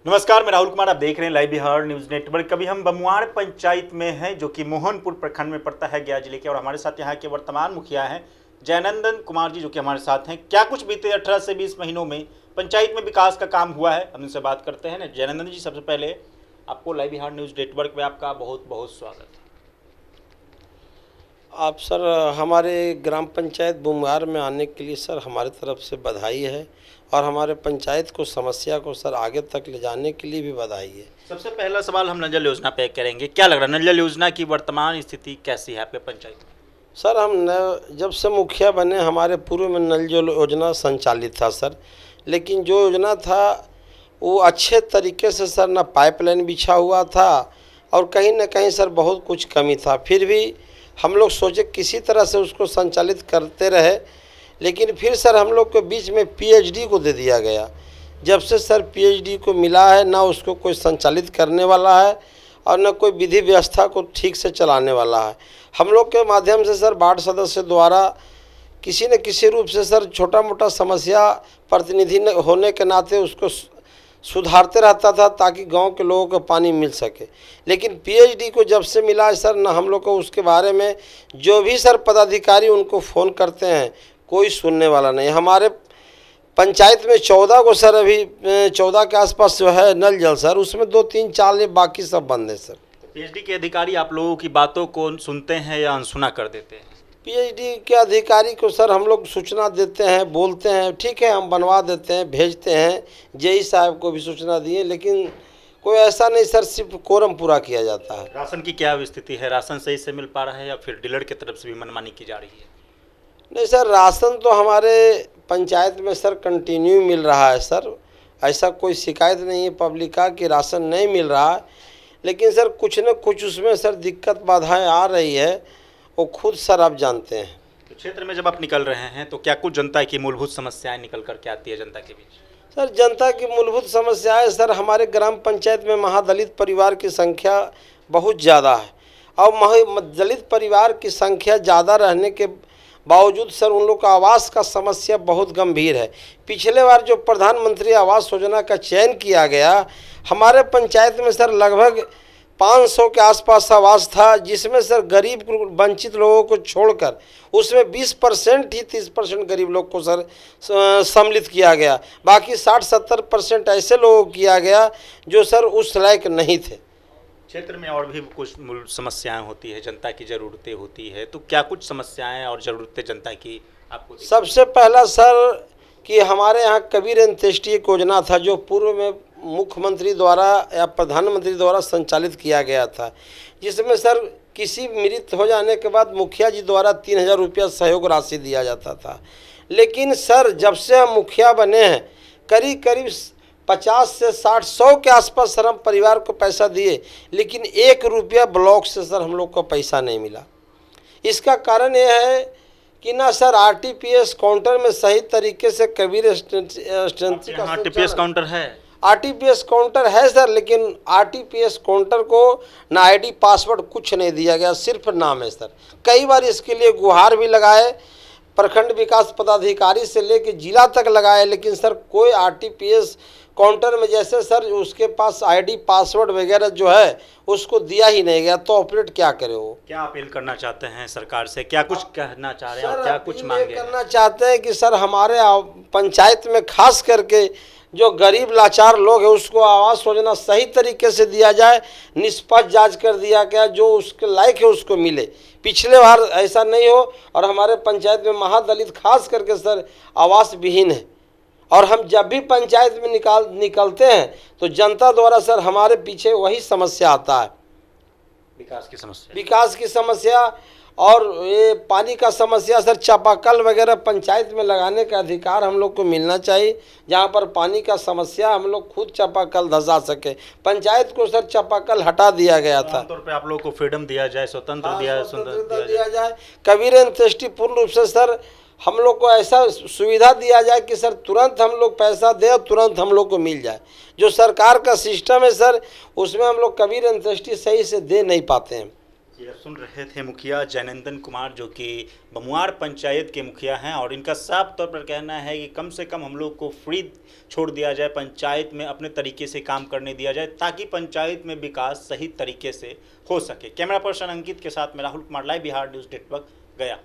नमस्कार, मैं राहुल कुमार। आप देख रहे हैं लाइव बिहार न्यूज नेटवर्क। अभी हम बमुआड़ पंचायत में हैं, जो कि मोहनपुर प्रखंड में पड़ता है गया जिले के, और हमारे साथ यहाँ के वर्तमान मुखिया हैं जयनंदन कुमार जी, जो कि हमारे साथ हैं। क्या कुछ बीते 18 से 20 महीनों में पंचायत में विकास का काम हुआ है, हम इनसे बात करते हैं ना। जयनंदन जी, सबसे पहले आपको लाइव बिहार न्यूज नेटवर्क में आपका बहुत बहुत स्वागत है। आप सर हमारे ग्राम पंचायत बुमगार में आने के लिए सर हमारी तरफ से बधाई है, और हमारे पंचायत को समस्या को सर आगे तक ले जाने के लिए भी बधाई है। सबसे पहला सवाल हम नल जल योजना पे करेंगे। क्या लग रहा है, नल जल योजना की वर्तमान स्थिति कैसी है आपके पंचायत में? सर हम जब से मुखिया बने, हमारे पूर्व में नल जल योजना संचालित था सर, लेकिन जो योजना था वो अच्छे तरीके से सर ना पाइपलाइन बिछा हुआ था, और कहीं ना कहीं सर बहुत कुछ कमी था। फिर भी हम लोग सोचे किसी तरह से उसको संचालित करते रहे, लेकिन फिर सर हम लोग के बीच में पीएचडी को दे दिया गया। जब से सर पीएचडी को मिला है, ना उसको कोई संचालित करने वाला है और न कोई विधि व्यवस्था को ठीक से चलाने वाला है। हम लोग के माध्यम से सर वार्ड सदस्य द्वारा किसी न किसी रूप से सर छोटा मोटा समस्या प्रतिनिधि होने के नाते उसको सुधारते रहता था, ताकि गांव के लोगों को पानी मिल सके। लेकिन पीएचडी को जब से मिला है सर, ना हम लोग को उसके बारे में जो भी सर पदाधिकारी उनको फ़ोन करते हैं, कोई सुनने वाला नहीं। हमारे पंचायत में 14 को सर अभी 14 के आसपास जो है नल जल सर, उसमें 2-3 चाल बाकी सब बंद है सर। पीएचडी के अधिकारी आप लोगों की बातों को सुनते हैं या अनसुना कर देते हैं? पीएचडी के अधिकारी को सर हम लोग सूचना देते हैं, बोलते हैं ठीक है हम बनवा देते हैं, भेजते हैं। जेई साहब को भी सूचना दिए, लेकिन कोई ऐसा नहीं सर, सिर्फ कोरम पूरा किया जाता है। राशन की क्या स्थिति है? राशन सही से मिल पा रहा है या फिर डीलर की तरफ से भी मनमानी की जा रही है? नहीं सर, राशन तो हमारे पंचायत में सर कंटिन्यू मिल रहा है सर, ऐसा कोई शिकायत नहीं है पब्लिक का कि राशन नहीं मिल रहा है। लेकिन सर कुछ न कुछ उसमें सर दिक्कत बाधाएं आ रही है, वो खुद सर आप जानते हैं। तो क्षेत्र में जब आप निकल रहे हैं तो क्या कुछ जनता की मूलभूत समस्याएं निकल कर के आती है जनता के बीच? सर जनता की मूलभूत समस्याएं सर, हमारे ग्राम पंचायत में महादलित परिवार की संख्या बहुत ज़्यादा है, और दलित परिवार की संख्या ज़्यादा रहने के बावजूद सर उन लोग का आवास का समस्या बहुत गंभीर है। पिछले बार जो प्रधानमंत्री आवास योजना का चयन किया गया, हमारे पंचायत में सर लगभग 500 के आसपास आवास था, जिसमें सर गरीब वंचित लोगों को छोड़कर उसमें 20% ही 30% गरीब लोग को सर सम्मिलित किया गया। बाकी 60-70% ऐसे लोगों को किया गया जो सर उस लायक नहीं थे। क्षेत्र में और भी कुछ मूल समस्याएं होती है, जनता की ज़रूरतें होती है, तो क्या कुछ समस्याएं और ज़रूरतें जनता की आपको? सबसे पहला सर कि हमारे यहाँ कबीर अंत्येष्टि एक योजना था, जो पूर्व में मुख्यमंत्री द्वारा या प्रधानमंत्री द्वारा संचालित किया गया था, जिसमें सर किसी मृत हो जाने के बाद मुखिया जी द्वारा 3000 रुपया सहयोग राशि दिया जाता था। लेकिन सर जब से हम मुखिया बने हैं, करीब करीब 50 से 60-100 के आसपास सर हम परिवार को पैसा दिए, लेकिन 1 रुपया ब्लॉक से सर हम लोग को पैसा नहीं मिला। इसका कारण यह है कि ना सर आरटीपीएस काउंटर में सही तरीके से कबीर अंत्येष्टि का आरटीपीएस काउंटर है? आरटीपीएस काउंटर है सर, लेकिन आरटीपीएस काउंटर को ना आईडी पासवर्ड कुछ नहीं दिया गया, सिर्फ नाम है सर। कई बार इसके लिए गुहार भी लगाए, प्रखंड विकास पदाधिकारी से लेकर जिला तक लगाए, लेकिन सर कोई आरटीपीएस काउंटर में जैसे सर उसके पास आईडी पासवर्ड वगैरह जो है उसको दिया ही नहीं गया, तो ऑपरेट क्या करे वो? क्या अपील करना चाहते हैं सरकार से? क्या कुछ कहना चाह रहे हैं और क्या कुछ मांगे करना चाहते हैं कि सर हमारे पंचायत में खास करके जो गरीब लाचार लोग हैं उसको आवास योजना सही तरीके से दिया जाए, निष्पक्ष जांच कर दिया गया, जो उसके लायक है उसको मिले। पिछले बार ऐसा नहीं हो, और हमारे पंचायत में महादलित खास करके सर आवास विहीन है, और हम जब भी पंचायत में निकलते हैं तो जनता द्वारा सर हमारे पीछे वही समस्या आता है, विकास की समस्या और ये पानी का समस्या। सर चापाकल वगैरह पंचायत में लगाने का अधिकार हम लोग को मिलना चाहिए, जहाँ पर पानी का समस्या हम लोग खुद चापाकल धंसा सके। पंचायत को सर चापाकल हटा दिया गया था। आमतौर पे आप लोगों को फ्रीडम दिया जाए, स्वतंत्रता दिया जाए। कबीर अंत्येष्टि पूर्ण रूप से सर हम लोग को ऐसा सुविधा दिया जाए कि सर तुरंत हम लोग पैसा दें और तुरंत हम लोग को मिल जाए। जो सरकार का सिस्टम है सर, उसमें हम लोग कबीर अंत्येष्टि सही से दे नहीं पाते हैं। ये आप सुन रहे थे मुखिया जयनंदन कुमार, जो कि बमुआर पंचायत के मुखिया हैं, और इनका साफ तौर पर कहना है कि कम से कम हम लोग को फ्री छोड़ दिया जाए, पंचायत में अपने तरीके से काम करने दिया जाए ताकि पंचायत में विकास सही तरीके से हो सके। कैमरा पर्सन अंकित के साथ मैं Rahul Kumar, live Bihar news network, गया।